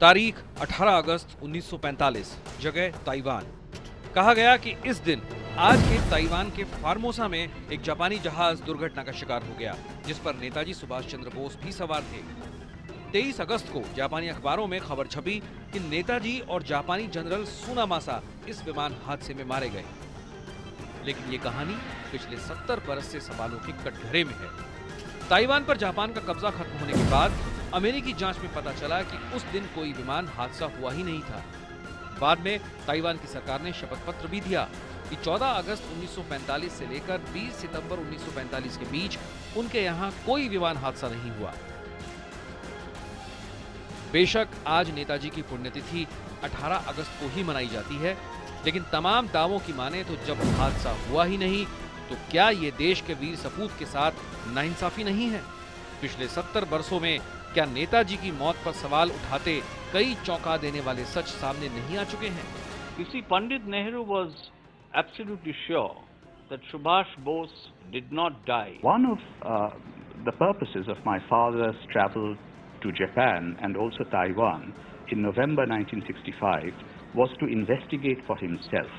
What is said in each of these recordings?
तारीख 18 अगस्त 1945, जगह ताइवान। कहा गया कि इस दिन आज के ताइवान के फार्मोसा में एक जापानी जहाज दुर्घटना का शिकार हो गया, जिस पर नेताजी सुभाष चंद्र बोस भी सवार थे। 23 अगस्त को जापानी अखबारों में खबर छपी कि नेताजी और जापानी जनरल सुनामासा इस विमान हादसे में मारे गए। लेकिन ये कहानी पिछले 70 बरस से सवालों के कटघरे में है। ताइवान पर जापान का कब्जा खत्म होने के बाद अमेरिकी जांच में पता चला कि उस दिन कोई विमान हादसा हुआ ही नहीं था। बाद में ताइवान की सरकार ने शपथ पत्र भी दिया कि 14 अगस्त 1945 से लेकर 20 सितंबर 1945 के बीच उनके यहाँ कोई विमान हादसा नहीं हुआ। बेशक आज नेताजी की पुण्यतिथि 18 अगस्त को ही मनाई जाती है, लेकिन तमाम दावों की माने तो जब हादसा हुआ ही नहीं तो क्या ये देश के वीर सपूत के साथ नाइंसाफी नहीं है? पिछले 70 वर्षों में क्या नेताजी की मौत पर सवाल उठाते कई चौंका देने वाले सच सामने नहीं आ चुके हैं? You see, Pandit Nehru was absolutely sure that Subhash Bose did not die. One of the purposes of my father's travel to Japan and also Taiwan in November 1965 was to investigate for himself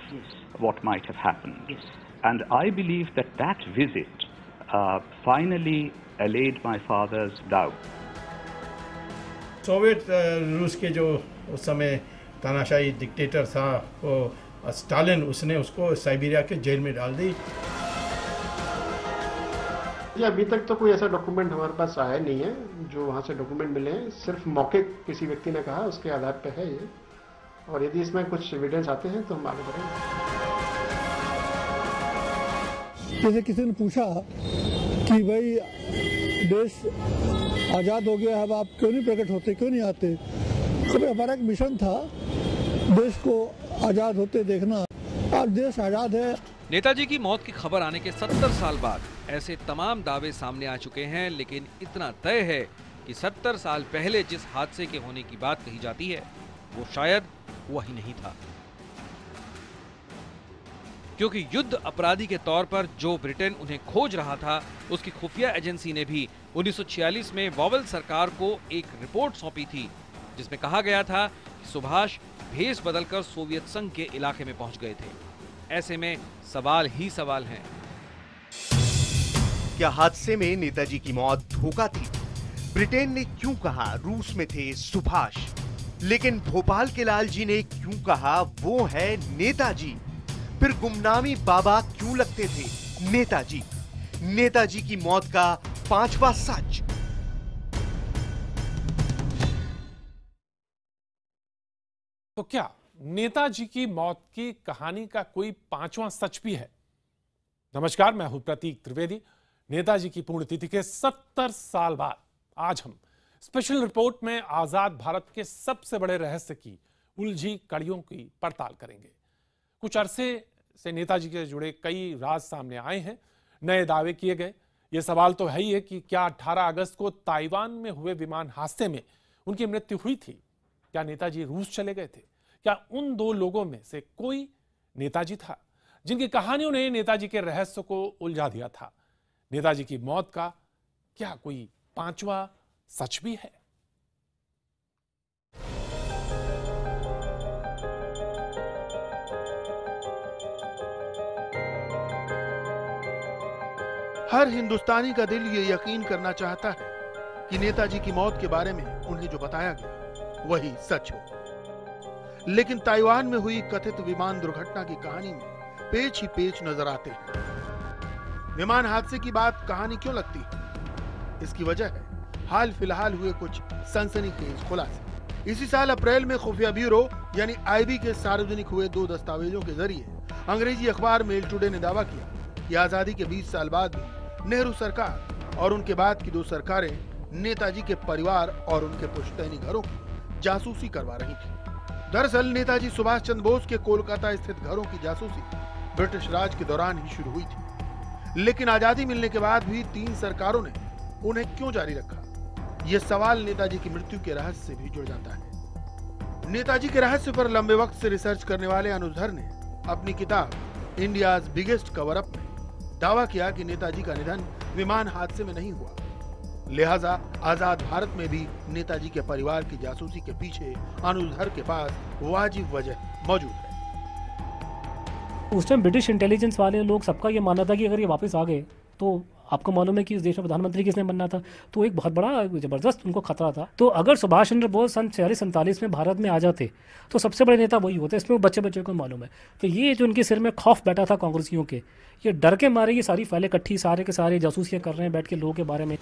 what might have happened. Yes. And I believe that that visit finally allayed my father's doubt. Soviet रूस के जो उस समय तानाशाही dictator था वो Stalin, उसने उसको साइबेरिया के जेल में डाल दी। ये अभी तक तो कोई ऐसा डॉक्यूमेंट हमारे पास आया नहीं है जो वहाँ से डॉक्यूमेंट मिले हैं। सिर्फ मौके किसी व्यक्ति ने कहा, उसके आधार पे है ये, और यदि इसमें कुछ एविडेंस आते हैं तो हम आगे बढ़ेंगे। जैसे किसी ने पूछा कि भाई देश आज़ाद हो गया, अब आप क्यों नहीं प्रकट होते, क्यों नहीं आते? तो हमारा एक मिशन था देश को आज़ाद होते देखना। आज देश आज़ाद है। नेताजी की मौत की खबर आने के 70 साल बाद ऐसे तमाम दावे सामने आ चुके हैं, लेकिन इतना तय है कि 70 साल पहले जिस हादसे के होने की बात कही जाती है वो शायद हुआ ही नहीं था, क्योंकि युद्ध अपराधी के तौर पर जो ब्रिटेन उन्हें खोज रहा था, उसकी खुफिया एजेंसी ने भी 1946 में वॉवेल सरकार को एक रिपोर्ट सौंपी थी, जिसमें कहा गया था कि सुभाष भेष बदलकर सोवियत संघ के इलाके में पहुंच गए थे। ऐसे में सवाल ही सवाल हैं। क्या हादसे में नेताजी की मौत धोखा थी? ब्रिटेन ने क्यों कहा रूस में थे सुभाष, लेकिन भोपाल के लाल जी ने क्यों कहा वो है नेताजी? फिर गुमनामी बाबा क्यों लगते थे नेताजी? नेताजी की मौत का 5वां सच। तो क्या नेताजी की मौत की कहानी का कोई 5वां सच भी है? नमस्कार, मैं हूं प्रतीक त्रिवेदी। नेताजी की पुण्यतिथि के 70 साल बाद आज हम स्पेशल रिपोर्ट में आजाद भारत के सबसे बड़े रहस्य की उलझी कड़ियों की पड़ताल करेंगे। कुछ अरसे से नेताजी के जुड़े कई राज सामने आए हैं, नए दावे किए गए। यह सवाल तो है ही है कि क्या 18 अगस्त को ताइवान में हुए विमान हादसे में उनकी मृत्यु हुई थी? क्या नेताजी रूस चले गए थे? क्या उन दो लोगों में से कोई नेताजी था जिनकी कहानियों ने नेताजी के रहस्य को उलझा दिया था? नेताजी की मौत का क्या कोई 5वां सच भी है? हर हिंदुस्तानी का दिल ये यकीन करना चाहता है कि नेताजी की मौत के बारे में उन्हें जो बताया गया वही सच हो। लेकिन ताइवान में हुई कथित विमान दुर्घटना की कहानी में पेच ही पेच नजर आते हैं। विमान हादसे की बात कहानी क्यों लगती है? इसकी वजह है हाल फिलहाल हुए कुछ सनसनीखेज खुलासे। इसी साल अप्रैल में खुफिया ब्यूरो यानी आईबी के सार्वजनिक हुए 2 दस्तावेजों के जरिए अंग्रेजी अखबार मेल टुडे ने दावा किया कि आजादी के 20 साल बाद भी नेहरू सरकार और उनके बाद की 2 सरकारें नेताजी के परिवार और उनके पुश्तैनी घरों की जासूसी करवा रही थी। दरअसल नेताजी सुभाष चंद्र बोस के कोलकाता स्थित घरों की जासूसी ब्रिटिश राज के दौरान ही शुरू हुई थी, लेकिन आजादी मिलने के बाद भी 3 सरकारों ने उन्हें क्यों जारी रखा? यह सवाल नेताजी की मृत्यु के रहस्य से भी जुड़ जाता है। नेताजी के रहस्य पर लंबे वक्त से रिसर्च करने वाले अनुधर ने अपनी किताब इंडियाज बिगेस्ट कवर अप में दावा किया कि नेताजी का निधन विमान हादसे में नहीं हुआ, लिहाजा आजाद भारत में भी नेताजी के परिवार की जासूसी के पीछे अनुधर के पास वाजिब वजह मौजूद है। उस टाइम ब्रिटिश इंटेलिजेंस वाले लोग, सबका ये मानना था कि अगर ये वापस आ गए तो आपको मालूम है कि इस देश में प्रधानमंत्री किसने बनना था, तो एक बहुत बड़ा जबरदस्त उनको खतरा था। तो अगर सुभाष चंद्र बोस सन 46-47 में भारत में आ जाते तो सबसे बड़े नेता वही होते, इसमें बच्चे बच्चे को मालूम है। तो ये जो उनके सिर में खौफ बैठा था कांग्रेसियों के, ये डर के मारे ये सारी फाइलें इकट्ठी सारे के सारे जासूसियां कर रहे हैं बैठ के लोगों के बारे में।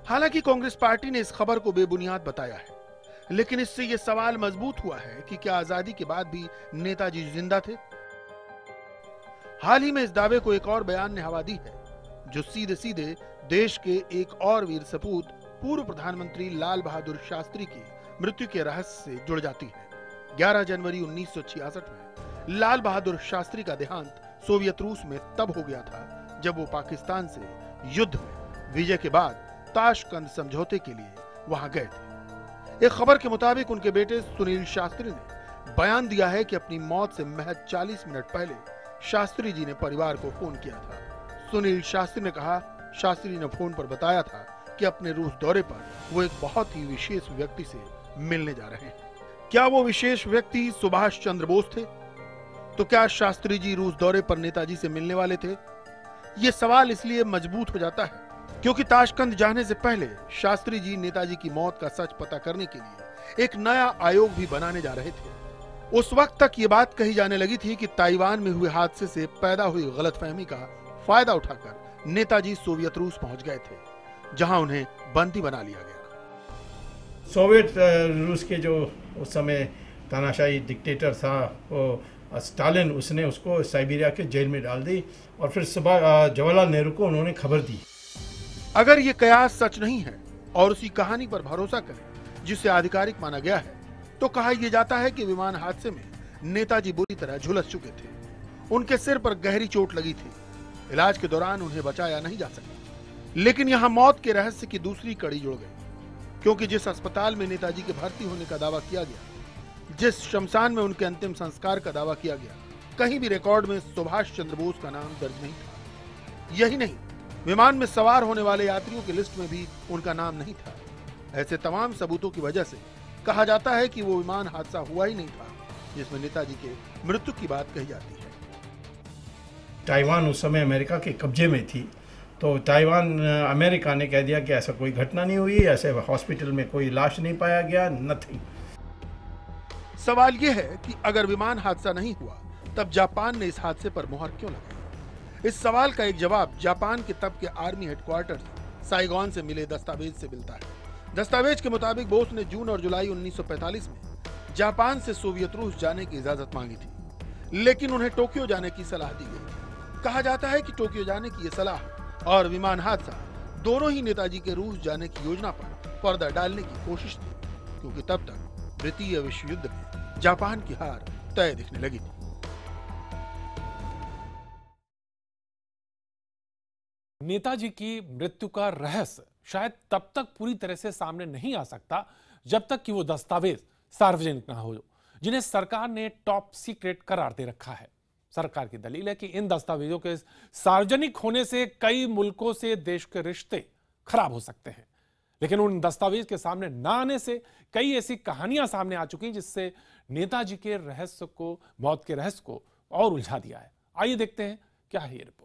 हालांकि कांग्रेस पार्टी ने इस खबर को बेबुनियाद बताया है, लेकिन इससे यह सवाल मजबूत हुआ है कि क्या आजादी के बाद भी नेताजी जिंदा थे। हाल ही में इस दावे को एक और बयान ने हवा दी है, जो सीधे सीधे देश के एक और वीर सपूत पूर्व प्रधानमंत्री लाल बहादुर शास्त्री की मृत्यु के रहस्य से जुड़ जाती है। 11 जनवरी 1966 में लाल बहादुर शास्त्री का देहांत सोवियत रूस में तब हो गया था जब वो पाकिस्तान से युद्ध में विजय के बाद ताशकंद समझौते के लिए वहां गए थे। एक खबर के मुताबिक उनके बेटे सुनील शास्त्री ने बयान दिया है कि अपनी मौत से महज 40 मिनट पहले शास्त्री जी ने परिवार को फोन किया था। सुनील शास्त्री ने कहा, शास्त्री ने फोन पर बताया था कि अपने रूस दौरे पर वो एक बहुत ही विशेष व्यक्ति से मिलने जा रहे हैं। क्या वो विशेष व्यक्ति सुभाष चंद्र बोस थे? तो क्या शास्त्री जी रूस दौरे पर नेताजी से मिलने वाले थे? ये सवाल इसलिए मजबूत हो जाता है क्योंकि ताशकंद जाने से पहले शास्त्री जी नेताजी की मौत का सच पता करने के लिए एक नया आयोग भी बनाने जा रहे थे। उस वक्त तक ये बात कही जाने लगी थी कि ताइवान में हुए हादसे से पैदा हुई गलतफहमी का फायदा उठाकर नेताजी सोवियत रूस पहुंच गए थे, जहां उन्हें बंदी बना लिया गया। सोवियत रूस के जो उस समय तानाशाही डिक्टेटर था वो स्टालिन, उसने उसको साइबेरिया के जेल में डाल दी और फिर सुबह जवाहरलाल नेहरू को उन्होंने खबर दी। अगर ये कयास सच नहीं है और उसी कहानी पर भरोसा करें जिसे आधिकारिक माना गया है, तो कहा यह जाता है कि विमान हादसे में नेताजी बुरी तरह झुलस चुके थे। उनके सिर पर गहरी चोट लगी थी। इलाज के दौरान उन्हें बचाया नहीं जा सका। लेकिन यहां मौत के रहस्य की दूसरी कड़ी जुड़ गई, क्योंकि जिस अस्पताल में नेताजी के भर्ती होने का दावा किया गया, जिस शमशान में उनके अंतिम संस्कार का दावा किया गया, कहीं भी रिकॉर्ड में सुभाष चंद्र बोस का नाम दर्ज नहीं था। यही नहीं, विमान में सवार होने वाले यात्रियों की लिस्ट में भी उनका नाम नहीं था। ऐसे तमाम सबूतों की वजह से कहा जाता है कि वो विमान हादसा हुआ ही नहीं था जिसमें नेताजी के मृत्यु की बात कही जाती है। ताइवान उस समय अमेरिका के कब्जे में थी, तो ताइवान अमेरिका ने कह दिया कि ऐसा कोई घटना नहीं हुई, ऐसे हॉस्पिटल में कोई लाश नहीं पाया गया, नथिंग। सवाल यह है कि अगर विमान हादसा नहीं हुआ तब जापान ने इस हादसे पर मुहर क्यों लगाई? इस सवाल का एक जवाब जापान के तब के आर्मी हेडक्वार्टर साइगोन से मिले दस्तावेज से मिलता है। दस्तावेज के मुताबिक बोस ने जून और जुलाई 1945 में जापान से सोवियत रूस जाने की इजाजत मांगी थी, लेकिन उन्हें टोक्यो जाने की सलाह दी गई। कहा जाता है कि टोक्यो जाने की यह सलाह और विमान हादसा दोनों ही नेताजी के रूस जाने की योजना पर पर्दा डालने की कोशिश थी, क्योंकि तब तक द्वितीय विश्व युद्ध में जापान की हार तय दिखने लगी थी। नेताजी की मृत्यु का रहस्य शायद तब तक पूरी तरह से सामने नहीं आ सकता जब तक कि वो दस्तावेज सार्वजनिक ना हो, जिन्हें सरकार ने टॉप सीक्रेट करार दे रखा है। सरकार की दलील है कि इन दस्तावेजों के सार्वजनिक होने से कई मुल्कों से देश के रिश्ते खराब हो सकते हैं, लेकिन उन दस्तावेज के सामने ना आने से कई ऐसी कहानियां सामने आ चुकी जिससे नेताजी के रहस्य को, मौत के रहस्य को और उलझा दिया है। आइए देखते हैं क्या है ये रिपोर्ट।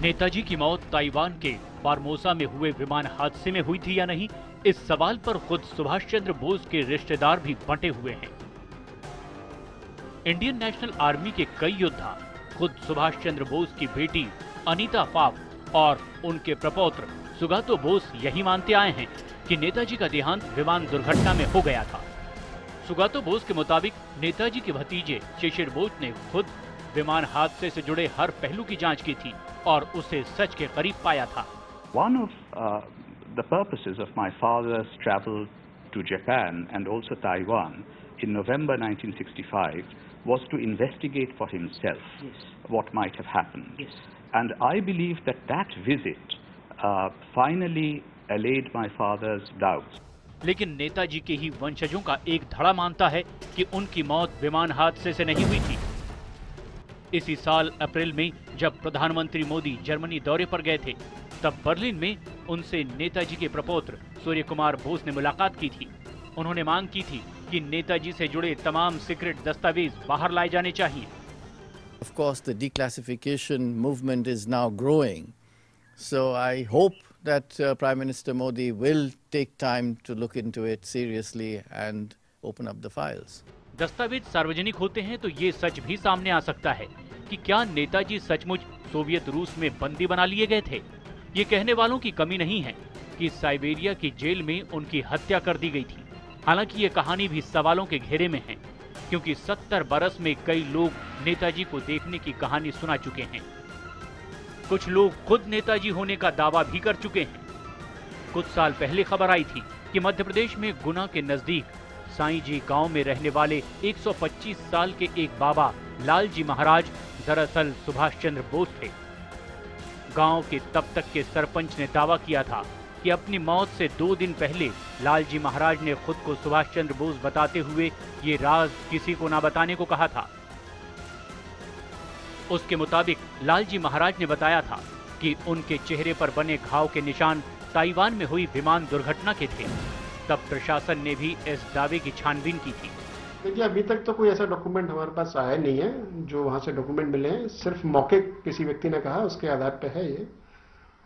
नेताजी की मौत ताइवान के फार्मोसा में हुए विमान हादसे में हुई थी या नहीं, इस सवाल पर खुद सुभाष चंद्र बोस के रिश्तेदार भी बंटे हुए हैं। इंडियन नेशनल आर्मी के कई योद्धा खुद सुभाष चंद्र बोस की बेटी अनीता फाफ और उनके प्रपौत्र सुगातो बोस यही मानते आए हैं कि नेताजी का देहांत विमान दुर्घटना में हो गया था। सुगातो बोस के मुताबिक नेताजी के भतीजे शिशिर बोस ने खुद विमान हादसे से जुड़े हर पहलू की जांच की थी और उसे सच के करीब पाया था। One of the purposes of my father's travel to Japan and also Taiwan in November 1965 was to investigate for himself what might have happened. And I believe that that visit finally allayed my father's doubts. लेकिन नेताजी के ही वंशजों का एक धड़ा मानता है कि उनकी मौत विमान हादसे से नहीं हुई थी। इसी साल अप्रैल में जब प्रधानमंत्री मोदी जर्मनी दौरे पर गए थे, तब बर्लिन में उनसे नेताजी के प्रपौत्र सूर्य कुमार बोस ने मुलाकात की थी। उन्होंने मांग की थी कि नेताजी से जुड़े तमाम सीक्रेट दस्तावेज बाहर लाए जाने चाहिए। Of course, the declassification movement is now growing. So I hope that Prime Minister Modi will take time to look into it seriously and open up the files. दस्तावेज सार्वजनिक होते हैं तो ये सच भी सामने आ सकता है कि क्या नेताजी सचमुच सोवियत रूस में बंदी बना लिए गए थे। ये कहने वालों की कमी नहीं है कि साइबेरिया की जेल में उनकी हत्या कर दी गई थी। हालांकि ये कहानी भी सवालों के घेरे में है, क्योंकि 70 बरस में कई लोग नेताजी को देखने की कहानी सुना चुके हैं। कुछ लोग खुद नेताजी होने का दावा भी कर चुके हैं। कुछ साल पहले खबर आई थी कि मध्य प्रदेश में गुना के नजदीक साईं जी गांव में रहने वाले 125 साल के एक बाबा लालजी महाराज दरअसल सुभाष चंद्र बोस थे। गांव के तब तक के सरपंच ने दावा किया था कि अपनी मौत से 2 दिन पहले लालजी महाराज ने खुद को सुभाष चंद्र बोस बताते हुए ये राज किसी को ना बताने को कहा था। उसके मुताबिक लालजी महाराज ने बताया था कि उनके चेहरे पर बने घाव के निशान ताइवान में हुई विमान दुर्घटना के थे। तब प्रशासन ने भी इस दावे की छानबीन की थी। देखिए, अभी तक तो कोई ऐसा डॉक्यूमेंट हमारे पास आया नहीं है। जो वहां से डॉक्यूमेंट मिले हैं सिर्फ मौके किसी व्यक्ति ने कहा, उसके आधार पर है ये,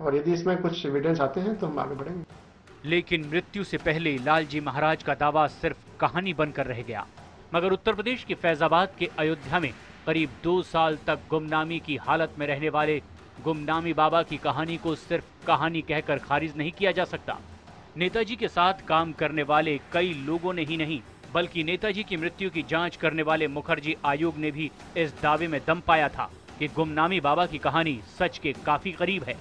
और यदि इसमें कुछ एविडेंस आते हैं तो हम आगे बढ़ेंगे। लेकिन मृत्यु से पहले लालजी महाराज का दावा सिर्फ कहानी बनकर रह गया। मगर उत्तर प्रदेश के फैजाबाद के अयोध्या में करीब 2 साल तक गुमनामी की हालत में रहने वाले गुमनामी बाबा की कहानी को सिर्फ कहानी कहकर खारिज नहीं किया जा सकता। नेताजी के साथ काम करने वाले कई लोगों ने ही नहीं, बल्कि नेताजी की मृत्यु की जांच करने वाले मुखर्जी आयोग ने भी इस दावे में दम पाया था कि गुमनामी बाबा की कहानी सच के काफी करीब है।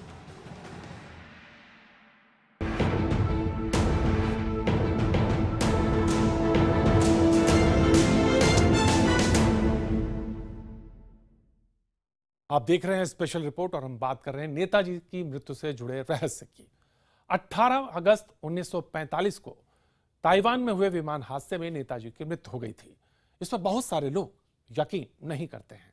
आप देख रहे हैं स्पेशल रिपोर्ट और हम बात कर रहे हैं नेताजी की मृत्यु से जुड़े रहस्य की। 18 अगस्त 1945 को ताइवान में हुए विमान हादसे में नेताजी की मृत्यु हो गई थी। इस पर बहुत सारे लोग यकीन नहीं करते हैं।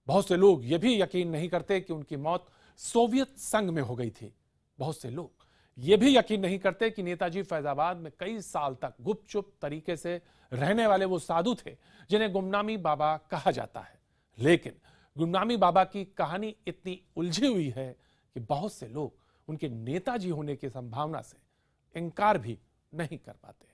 बहुत से लोग यह भी यकीन नहीं करते कि उनकी मौत सोवियत संघ में हो गई थी। बहुत से लोग यह भी यकीन नहीं करते कि नेताजी फैजाबाद में कई साल तक गुपचुप तरीके से रहने वाले वो साधु थे जिन्हें गुमनामी बाबा कहा जाता है। लेकिन गुमनामी बाबा की कहानी इतनी उलझी हुई है कि बहुत से लोग उनके नेताजी होने की संभावना से इनकार भी नहीं कर पाते।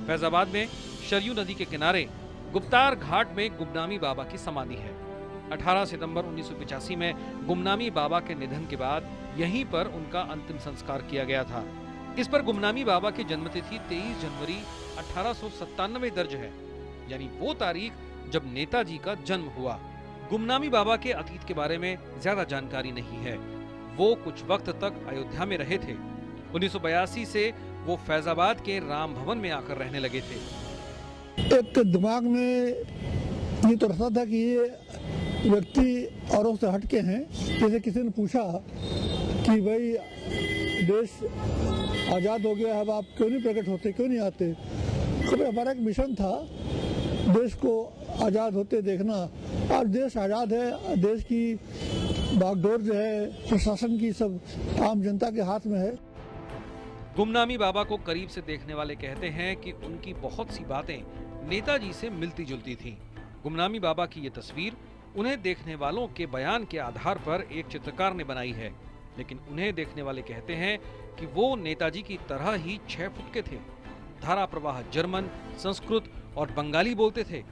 फैजाबाद में शरयू नदी के किनारे गुप्तार घाट में गुमनामी बाबा की समाधि है। 18 सितंबर 1985 में गुमनामी बाबा के निधन के बाद यहीं पर उनका अंतिम संस्कार किया गया था। इस पर गुमनामी बाबा की जन्मतिथि 23 जनवरी 1897 दर्ज है, यानी वो तारीख जब नेताजी का जन्म हुआ। गुमनामी बाबा के अतीत के बारे में ज्यादा जानकारी नहीं है। वो कुछ वक्त तक अयोध्या में रहे थे। 1982 से वो फैजाबाद के राम भवन में आकर रहने लगे थे। एक दिमाग में ये तो रहता था कि ये व्यक्ति औरों से हटके हैं। जैसे किसी ने पूछा कि भाई देश आज़ाद हो गया है, अब आप क्यों नहीं प्रकट होते, क्यों नहीं आते? तो हमारा एक मिशन था देश को आज़ाद होते देखना। आज देश आज़ाद है, देश की बागडोर जो है प्रशासन की सब आम जनता के हाथ में है। गुमनामी बाबा को करीब से देखने वाले कहते हैं कि उनकी बहुत सी बातें नेताजी से मिलती जुलती थीं। गुमनामी बाबा की ये तस्वीर उन्हें देखने वालों के बयान के आधार पर एक चित्रकार ने बनाई है, लेकिन उन्हें देखने वाले कहते हैं कि वो नेताजी की तरह ही 6 फुट के थे। धारा प्रवाह जर्मन, संस्कृत और बंगाली बोलते थे।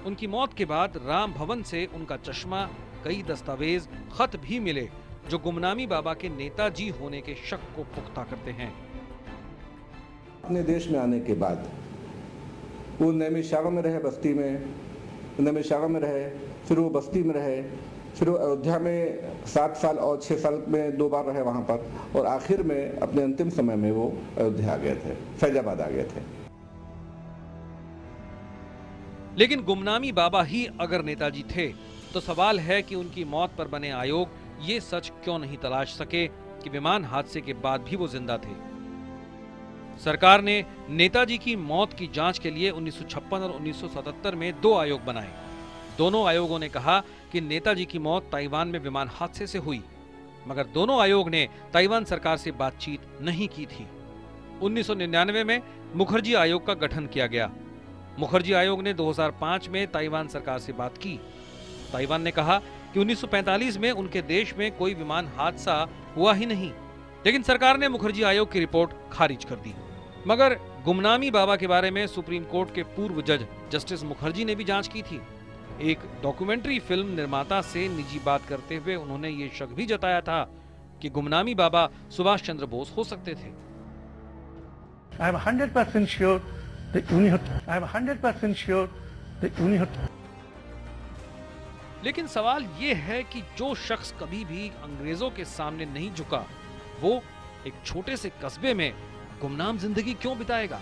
उनकी मौत के बाद राम भवन से उनका चश्मा, कई दस्तावेज, खत भी मिले जो गुमनामी बाबा के नेताजी होने के शक को पुख्ता करते हैं। अपने देश में आने के बाद वो नैमिषारण्य में रहे, बस्ती में नैमिषारण्य में रहे, फिर वो बस्ती में रहे, फिर वो अयोध्या में 7 साल और 6 साल में 2 बार रहे वहाँ पर, और आखिर में अपने अंतिम समय में वो अयोध्या आ गए थे, फैजाबाद आ गए थे। लेकिन गुमनामी बाबा ही अगर नेताजी थे तो सवाल है कि उनकी मौत पर बने आयोग ये सच क्यों नहीं तलाश सके कि विमान हादसे के बाद भी वो जिंदा थे। सरकार ने नेताजी की मौत की जांच के लिए 1956 और 1977 में 2 आयोग बनाए। दोनों आयोगों ने कहा कि नेताजी की मौत ताइवान में विमान हादसे से हुई, मगर दोनों आयोग ने ताइवान सरकार से बातचीत नहीं की थी। 1999 में मुखर्जी आयोग का गठन किया गया। मुखर्जी आयोग ने 2005 में ताइवान सरकार से बात की। ताइवान ने कहा कि 1945 में उनके देश में कोई विमान हादसा हुआ ही नहीं, लेकिन सरकार ने मुखर्जी आयोग की रिपोर्ट खारिज कर दी। मगर गुमनामी बाबा के बारे में सुप्रीम कोर्ट के पूर्व जज जस्टिस मुखर्जी ने भी जांच की थी। एक डॉक्यूमेंट्री फिल्म निर्माता से निजी बात करते हुए उन्होंने ये शक भी जताया था कि गुमनामी बाबा सुभाष चंद्र बोस हो सकते थे। I am 100% sure that I am 100% sure that लेकिन सवाल ये है कि जो शख्स कभी भी अंग्रेजों के सामने नहीं झुका, वो एक छोटे से कस्बे में गुमनाम जिंदगी क्यों बिताएगा?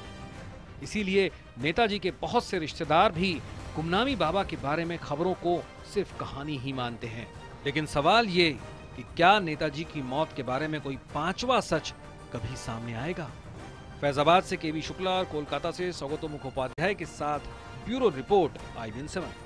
इसीलिए नेताजी के बहुत से रिश्तेदार भी गुमनामी बाबा के बारे में खबरों को सिर्फ कहानी ही मानते हैं। लेकिन सवाल ये कि क्या नेताजी की मौत के बारे में कोई 5वां सच कभी सामने आएगा? फैजाबाद से केवी शुक्ला और कोलकाता से सौगतो मुखोपाध्याय के साथ ब्यूरो रिपोर्ट IBN7।